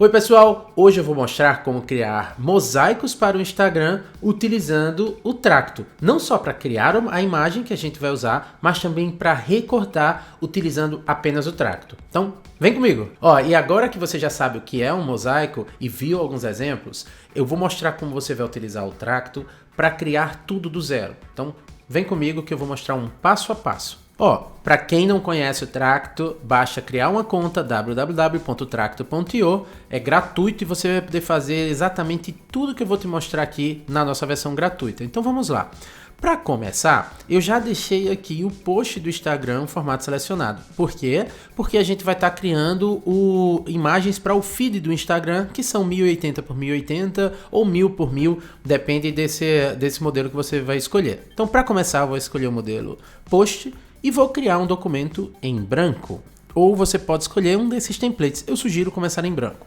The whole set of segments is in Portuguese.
Oi pessoal, hoje eu vou mostrar como criar mosaicos para o Instagram utilizando o Tracto. Não só para criar a imagem que a gente vai usar, mas também para recortar utilizando apenas o Tracto. Então, vem comigo! E agora que você já sabe o que é um mosaico e viu alguns exemplos, eu vou mostrar como você vai utilizar o Tracto para criar tudo do zero. Então, vem comigo que eu vou mostrar um passo a passo. Para quem não conhece o Tracto, basta criar uma conta www.tracto.io, é gratuito e você vai poder fazer exatamente tudo que eu vou te mostrar aqui na nossa versão gratuita. Então vamos lá. Para começar, eu já deixei aqui o post do Instagram em formato selecionado. Por quê? Porque a gente vai estar criando imagens para o feed do Instagram, que são 1080 por 1080 ou 1000 por 1000, depende desse modelo que você vai escolher. Então para começar, eu vou escolher o modelo post e vou criar um documento em branco. Ou você pode escolher um desses templates. Eu sugiro começar em branco.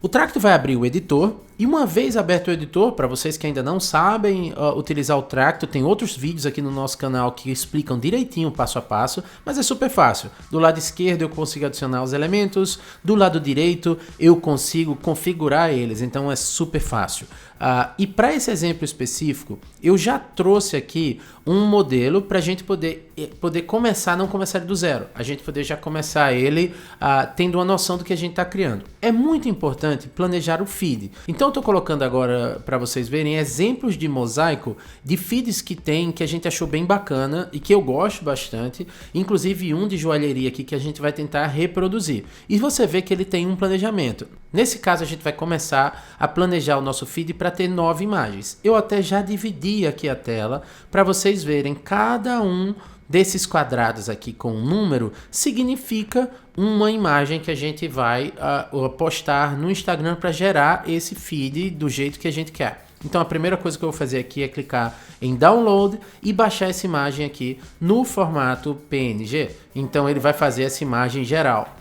O Tracto vai abrir o editor e uma vez aberto o editor, para vocês que ainda não sabem utilizar o Tracto, tem outros vídeos aqui no nosso canal que explicam direitinho o passo a passo, mas é super fácil. Do lado esquerdo eu consigo adicionar os elementos, do lado direito eu consigo configurar eles, então é super fácil. E para esse exemplo específico, eu já trouxe aqui um modelo para a gente poder começar, não começar do zero. A gente poder já começar ele tendo uma noção do que a gente está criando. É muito importante planejar o feed. Então eu estou colocando agora para vocês verem exemplos de mosaico de feeds que a gente achou bem bacana e que eu gosto bastante. Inclusive um de joalheria aqui que a gente vai tentar reproduzir. E você vê que ele tem um planejamento. Nesse caso a gente vai começar a planejar o nosso feed para ter 9 imagens. Eu até já dividi aqui a tela para vocês verem cada um desses quadrados aqui com um número significa uma imagem que a gente vai postar no Instagram para gerar esse feed do jeito que a gente quer. Então a primeira coisa que eu vou fazer aqui é clicar em download e baixar essa imagem aqui no formato PNG. Então ele vai fazer essa imagem geral.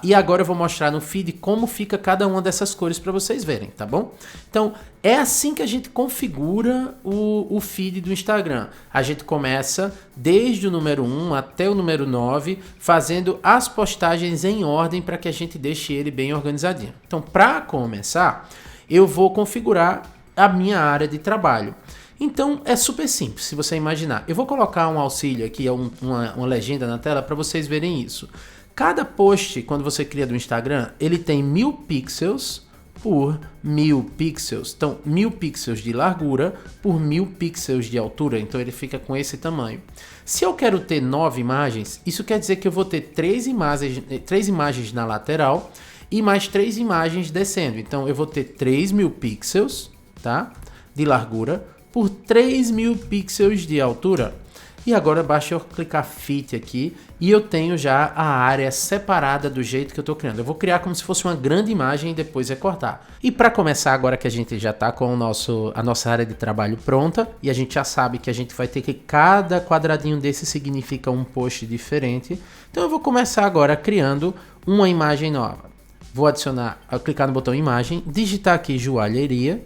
E agora eu vou mostrar no feed como fica cada uma dessas cores para vocês verem, tá bom? Então, é assim que a gente configura o feed do Instagram. A gente começa desde o número 1 até o número 9, fazendo as postagens em ordem para que a gente deixe ele bem organizadinho. Então, para começar, eu vou configurar a minha área de trabalho. Então, é super simples, se você imaginar. Eu vou colocar um auxílio aqui, uma legenda na tela para vocês verem isso. Cada post, quando você cria do Instagram, ele tem 1000 pixels por 1000 pixels. Então, 1000 pixels de largura por 1000 pixels de altura. Então, ele fica com esse tamanho. Se eu quero ter 9 imagens, isso quer dizer que eu vou ter 3 imagens na lateral e mais 3 imagens descendo. Então, eu vou ter 3000 pixels, tá? De largura por 3000 pixels de altura. E agora basta eu clicar Fit aqui e eu tenho já a área separada do jeito que eu estou criando. Eu vou criar como se fosse uma grande imagem e depois recortar. E para começar, agora que a gente já está com a nossa área de trabalho pronta e a gente já sabe que a gente vai ter que cada quadradinho desse significa um post diferente, então eu vou começar agora criando uma imagem nova. Vou clicar no botão imagem, digitar aqui joalheria.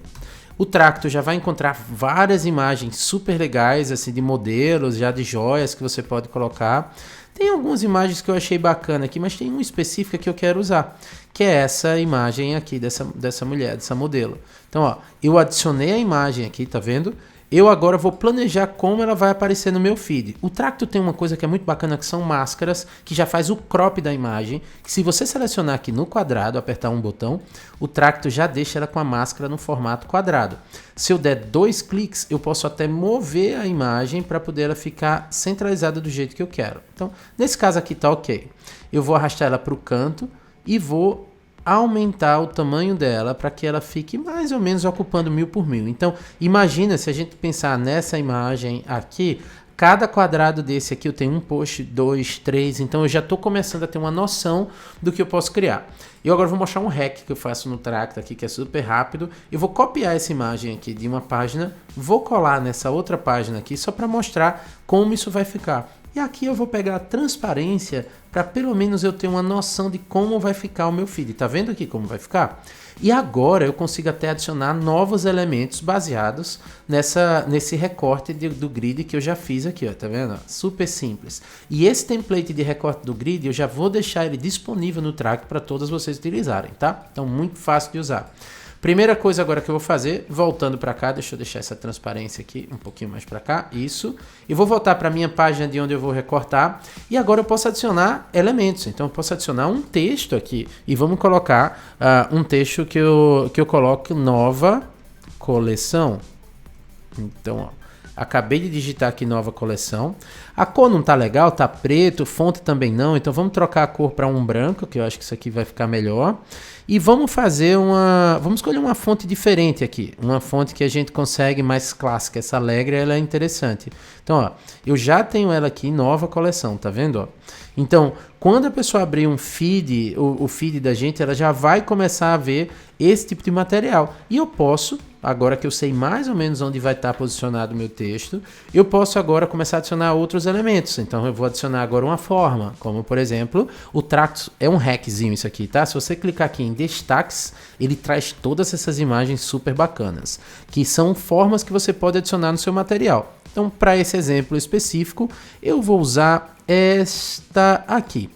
O Tracto já vai encontrar várias imagens super legais, assim, de modelos, já de joias que você pode colocar. Tem algumas imagens que eu achei bacana aqui, mas tem uma específica que eu quero usar, que é essa imagem aqui dessa mulher, dessa modelo. Então, eu adicionei a imagem aqui, tá vendo? Eu agora vou planejar como ela vai aparecer no meu feed. O Tracto tem uma coisa que é muito bacana, que são máscaras, que já faz o crop da imagem, que se você selecionar aqui no quadrado, apertar um botão, o Tracto já deixa ela com a máscara no formato quadrado. Se eu der 2 cliques, eu posso até mover a imagem para poder ela ficar centralizada do jeito que eu quero. Então, nesse caso aqui tá ok. Eu vou arrastar ela para o canto e vou aumentar o tamanho dela para que ela fique mais ou menos ocupando 1000 por 1000. Então, imagina se a gente pensar nessa imagem aqui, cada quadrado desse aqui eu tenho um post, 2, 3, então eu já estou começando a ter uma noção do que eu posso criar. E agora eu vou mostrar um hack que eu faço no Tracto aqui, que é super rápido. Eu vou copiar essa imagem aqui de uma página, vou colar nessa outra página aqui, só para mostrar como isso vai ficar. E aqui eu vou pegar a transparência para pelo menos eu ter uma noção de como vai ficar o meu feed. Tá vendo aqui como vai ficar? E agora eu consigo até adicionar novos elementos baseados nesse recorte do grid que eu já fiz aqui, ó, tá vendo? Super simples. E esse template de recorte do grid eu já vou deixar ele disponível no Track para todos vocês utilizarem, tá? Então muito fácil de usar. Primeira coisa agora que eu vou fazer, voltando para cá, deixa eu deixar essa transparência aqui um pouquinho mais para cá, isso. E vou voltar para a minha página de onde eu vou recortar. E agora eu posso adicionar elementos. Então eu posso adicionar um texto aqui. E vamos colocar um texto que eu coloque nova coleção. Então, ó. Acabei de digitar aqui nova coleção. A cor não tá legal, tá preto, fonte também não. Então vamos trocar a cor para um branco, que eu acho que isso aqui vai ficar melhor. E vamos fazer vamos escolher uma fonte diferente aqui. Uma fonte que a gente consegue mais clássica. Essa Alegre, ela é interessante. Então, ó, eu já tenho ela aqui, nova coleção, tá vendo? Ó? Então, quando a pessoa abrir um feed, o feed da gente, ela já vai começar a ver esse tipo de material. E eu posso, agora que eu sei mais ou menos onde vai estar posicionado o meu texto, eu posso agora começar a adicionar outros elementos. Então, eu vou adicionar agora uma forma, como por exemplo, o Track é um hackzinho isso aqui, tá? Se você clicar aqui em destaques, ele traz todas essas imagens super bacanas, que são formas que você pode adicionar no seu material. Então, para esse exemplo específico, eu vou usar esta aqui.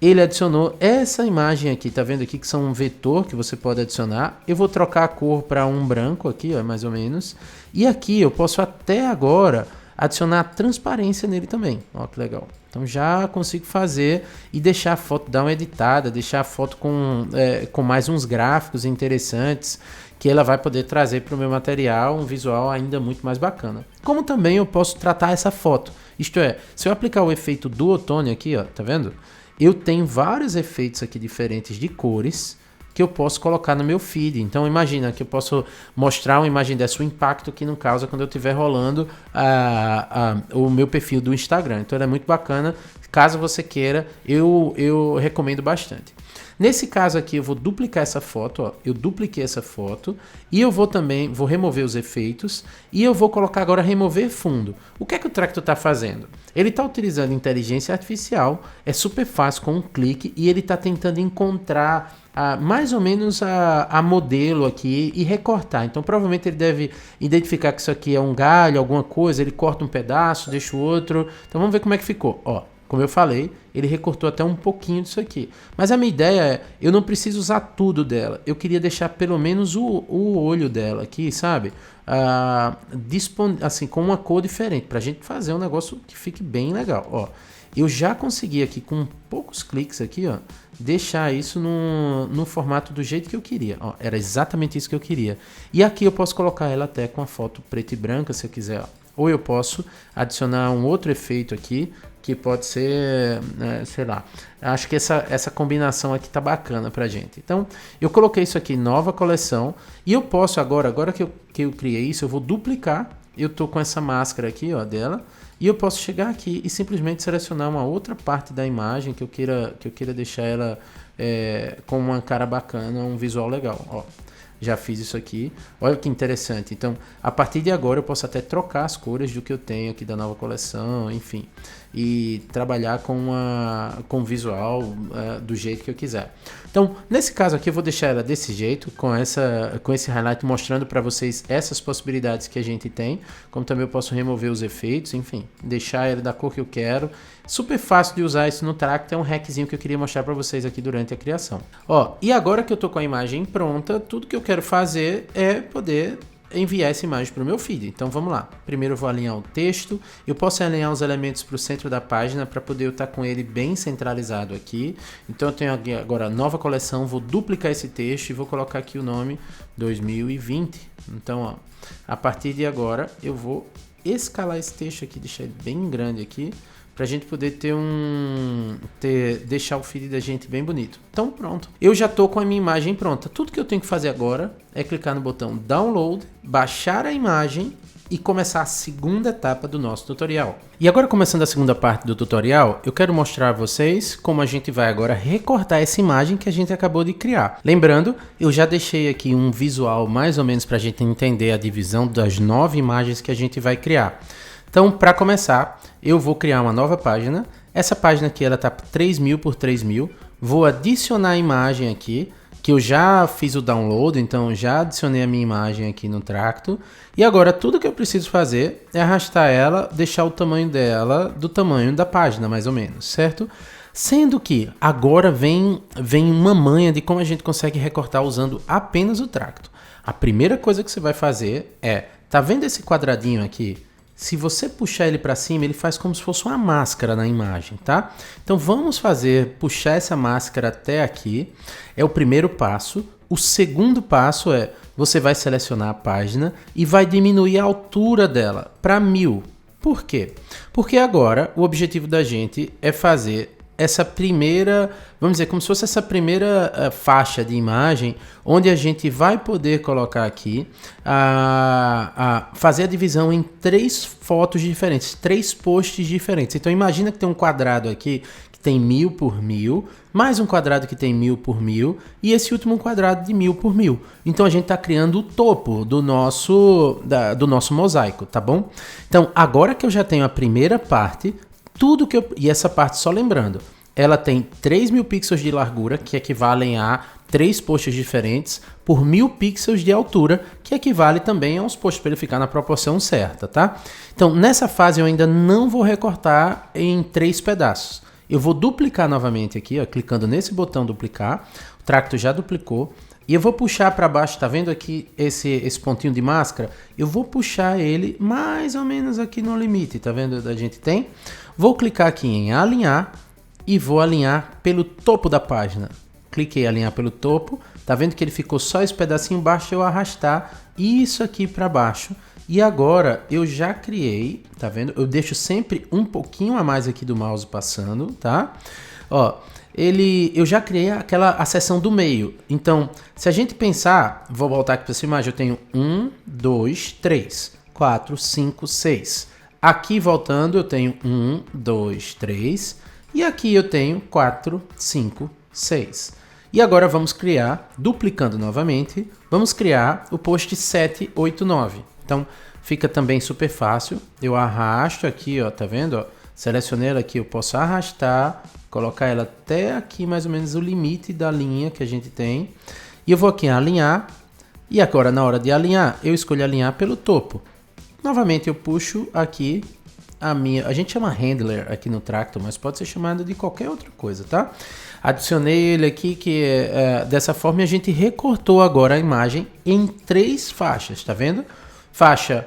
Ele adicionou essa imagem aqui, tá vendo aqui que são um vetor que você pode adicionar. Eu vou trocar a cor para um branco aqui, ó, mais ou menos. E aqui eu posso até agora adicionar transparência nele também. Ó, que legal. Então já consigo fazer e deixar a foto, dar uma editada, deixar a foto com mais uns gráficos interessantes que ela vai poder trazer para o meu material um visual ainda muito mais bacana. Como também eu posso tratar essa foto. Isto é, se eu aplicar o efeito do outono aqui, ó, tá vendo? Eu tenho vários efeitos aqui diferentes de cores que eu posso colocar no meu feed. Então imagina que eu posso mostrar uma imagem dessa, o impacto que não causa quando eu estiver rolando o meu perfil do Instagram. Então ela é muito bacana. Caso você queira, eu recomendo bastante. Nesse caso aqui eu vou duplicar essa foto, ó. Eu dupliquei essa foto e eu vou remover os efeitos e eu vou colocar agora remover fundo. O que é que o Tractor está fazendo? Ele está utilizando inteligência artificial, é super fácil com um clique e ele está tentando encontrar mais ou menos a modelo aqui e recortar. Então provavelmente ele deve identificar que isso aqui é um galho, alguma coisa, ele corta um pedaço, deixa o outro. Então vamos ver como é que ficou, ó. Como eu falei, ele recortou até um pouquinho disso aqui. Mas a minha ideia é, eu não preciso usar tudo dela. Eu queria deixar pelo menos o olho dela aqui, sabe? Assim, com uma cor diferente, pra gente fazer um negócio que fique bem legal. Ó, eu já consegui aqui, com poucos cliques aqui, ó, deixar isso no formato do jeito que eu queria. Ó, era exatamente isso que eu queria. E aqui eu posso colocar ela até com a foto preta e branca, se eu quiser, ó. Ou eu posso adicionar um outro efeito aqui, que pode ser, sei lá, acho que essa combinação aqui tá bacana pra gente. Então, eu coloquei isso aqui, nova coleção, e eu posso agora que eu criei isso, eu vou duplicar, eu tô com essa máscara aqui, ó, dela, e eu posso chegar aqui e simplesmente selecionar uma outra parte da imagem que eu queira deixar ela com uma cara bacana, um visual legal, ó. Já fiz isso aqui, olha que interessante. Então, a partir de agora eu posso até trocar as cores do que eu tenho aqui da nova coleção, enfim, e trabalhar com o visual do jeito que eu quiser. Então, nesse caso aqui eu vou deixar ela desse jeito, com esse highlight mostrando para vocês essas possibilidades que a gente tem, como também eu posso remover os efeitos, enfim, deixar ela da cor que eu quero. Super fácil de usar isso no Tractor, é um hackzinho que eu queria mostrar para vocês aqui durante a criação. Ó, e agora que eu tô com a imagem pronta, tudo que eu quero fazer é poder enviar essa imagem para o meu feed. Então vamos lá. Primeiro eu vou alinhar o texto. Eu posso alinhar os elementos para o centro da página para poder eu estar com ele bem centralizado aqui. Então eu tenho aqui agora nova coleção. Vou duplicar esse texto e vou colocar aqui o nome 2020. Então, ó, a partir de agora eu vou escalar esse texto aqui, deixar ele bem grande aqui, pra gente poder deixar o feed da gente bem bonito. Então pronto, eu já tô com a minha imagem pronta. Tudo que eu tenho que fazer agora é clicar no botão download, baixar a imagem e começar a segunda etapa do nosso tutorial. E agora, começando a segunda parte do tutorial, eu quero mostrar a vocês como a gente vai agora recortar essa imagem que a gente acabou de criar. Lembrando, eu já deixei aqui um visual mais ou menos para a gente entender a divisão das 9 imagens que a gente vai criar. Então, para começar, eu vou criar uma nova página. Essa página aqui, ela tá 3000 por 3000. Vou adicionar a imagem aqui, que eu já fiz o download, então já adicionei a minha imagem aqui no Tracto. E agora tudo que eu preciso fazer é arrastar ela, deixar o tamanho dela do tamanho da página, mais ou menos, certo? Sendo que agora vem uma manha de como a gente consegue recortar usando apenas o Tracto. A primeira coisa que você vai fazer é, tá vendo esse quadradinho aqui? Se você puxar ele para cima, ele faz como se fosse uma máscara na imagem, tá? Então vamos puxar essa máscara até aqui. É o primeiro passo. O segundo passo é, você vai selecionar a página e vai diminuir a altura dela para 1000. Por quê? Porque agora o objetivo da gente é fazer essa primeira, vamos dizer, como se fosse essa primeira faixa de imagem, onde a gente vai poder colocar aqui, fazer a divisão em 3 fotos diferentes, 3 posts diferentes. Então imagina que tem um quadrado aqui que tem 1000 por 1000, mais um quadrado que tem 1000 por 1000 e esse último quadrado de 1000 por 1000. Então a gente está criando o topo do nosso mosaico, tá bom? Então agora que eu já tenho a primeira parte, e essa parte, só lembrando, ela tem 3000 pixels de largura, que equivalem a 3 posts diferentes, por 1000 pixels de altura, que equivale também aos posts, para ele ficar na proporção certa, tá? Então, nessa fase eu ainda não vou recortar em 3 pedaços. Eu vou duplicar novamente aqui, ó, clicando nesse botão duplicar, o Tracto já duplicou, e eu vou puxar para baixo, tá vendo aqui esse pontinho de máscara? Eu vou puxar ele mais ou menos aqui no limite, tá vendo? A gente tem. Vou clicar aqui em alinhar e vou alinhar pelo topo da página. Cliquei em alinhar pelo topo, tá vendo que ele ficou só esse pedacinho, basta eu arrastar isso aqui para baixo. E agora eu já criei, tá vendo? Eu deixo sempre um pouquinho a mais aqui do mouse passando, tá? Ó, eu já criei a seção do meio. Então, se a gente pensar, vou voltar aqui para essa imagem, eu tenho 1, 2, 3, 4, 5, 6. Aqui voltando eu tenho 1, 2, 3 e aqui eu tenho 4, 5, 6. E agora vamos criar, duplicando novamente, vamos criar o post 789. Então, fica também super fácil. Eu arrasto aqui, ó, tá vendo? Ó, selecionei ela aqui, eu posso arrastar, colocar ela até aqui mais ou menos o limite da linha que a gente tem. E eu vou aqui em alinhar. E agora na hora de alinhar, eu escolho alinhar pelo topo. Novamente eu puxo aqui a gente chama handler aqui no Tracto, mas pode ser chamado de qualquer outra coisa, tá? Adicionei ele aqui, dessa forma a gente recortou agora a imagem em 3 faixas, tá vendo? Faixa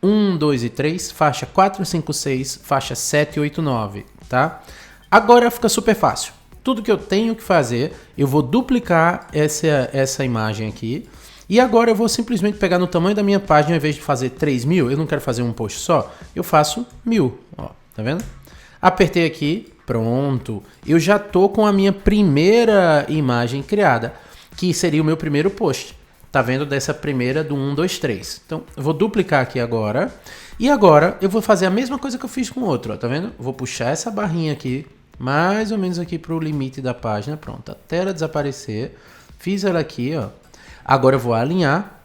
1, 2 e 3, faixa 4, 5, 6, faixa 7, 8, 9, tá? Agora fica super fácil. Tudo que eu tenho que fazer, eu vou duplicar essa imagem aqui. E agora eu vou simplesmente pegar no tamanho da minha página, ao invés de fazer 3000, eu não quero fazer um post só, eu faço 1000, ó, tá vendo? Apertei aqui, pronto. Eu já tô com a minha primeira imagem criada, que seria o meu primeiro post. Tá vendo dessa primeira do 1, 2, 3. Então, eu vou duplicar aqui agora. E agora eu vou fazer a mesma coisa que eu fiz com o outro, ó, tá vendo? Vou puxar essa barrinha aqui, mais ou menos aqui pro limite da página, pronto, até ela desaparecer. Fiz ela aqui, ó. Agora eu vou alinhar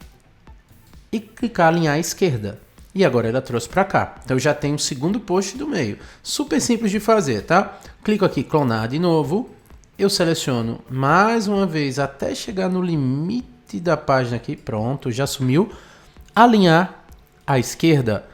e clicar alinhar à esquerda. E agora ela trouxe para cá. Então eu já tenho o segundo post do meio. Super simples de fazer, tá? Clico aqui clonar de novo. Eu seleciono mais uma vez até chegar no limite da página aqui. Pronto, já sumiu. Alinhar à esquerda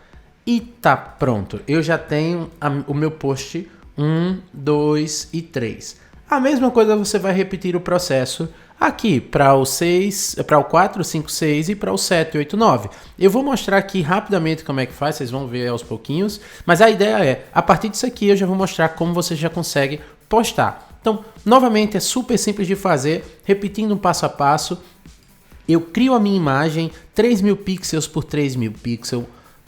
e tá pronto. Eu já tenho o meu post 1, 2 e 3. A mesma coisa você vai repetir o processo aqui para o 6, para o 4, 5, 6 e para o 7, 8, 9. Eu vou mostrar aqui rapidamente como é que faz, vocês vão ver aos pouquinhos, mas a ideia é, a partir disso aqui eu já vou mostrar como você já consegue postar. Então, novamente, é super simples de fazer, repetindo um passo a passo. Eu crio a minha imagem, 3000 pixels por 3000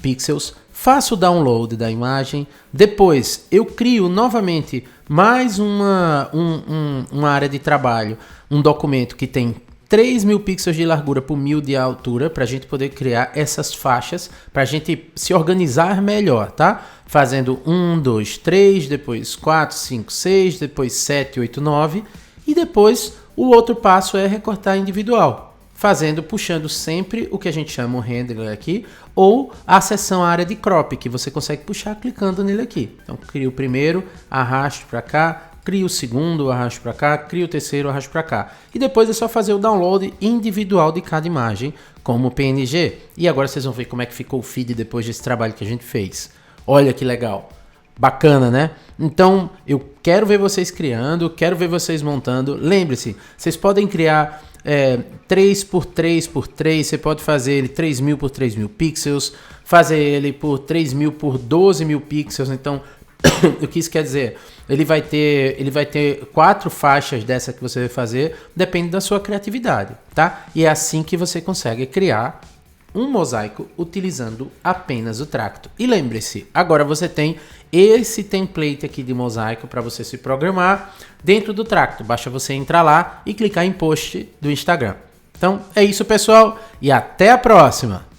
pixels, faço o download da imagem, depois eu crio novamente mais uma área de trabalho, um documento que tem 3000 pixels de largura por 1000 de altura, para a gente poder criar essas faixas, para a gente se organizar melhor, tá? Fazendo 1, 2, 3, depois 4, 5, 6, depois 7, 8, 9, e depois o outro passo é recortar individual. puxando sempre o que a gente chama o handler aqui, ou a seção área de crop, que você consegue puxar clicando nele aqui. Então, cria o primeiro, arrasto para cá, cria o segundo, arrasto para cá, cria o terceiro, arrasto para cá. E depois é só fazer o download individual de cada imagem, como PNG. E agora vocês vão ver como é que ficou o feed depois desse trabalho que a gente fez. Olha que legal. Bacana, né? Então, eu quero ver vocês criando, quero ver vocês montando. Lembre-se, vocês podem criar 3 por 3 por 3, você pode fazer ele 3.000 por 3.000 pixels, fazer ele por 3.000 por 12.000 pixels. Então, o que isso quer dizer? Ele vai ter 4 faixas dessa que você vai fazer, depende da sua criatividade, tá? E é assim que você consegue criar um mosaico utilizando apenas o Tracto. E lembre-se, agora você tem esse template aqui de mosaico para você se programar dentro do Tracto. Basta você entrar lá e clicar em post do Instagram. Então é isso, pessoal, e até a próxima!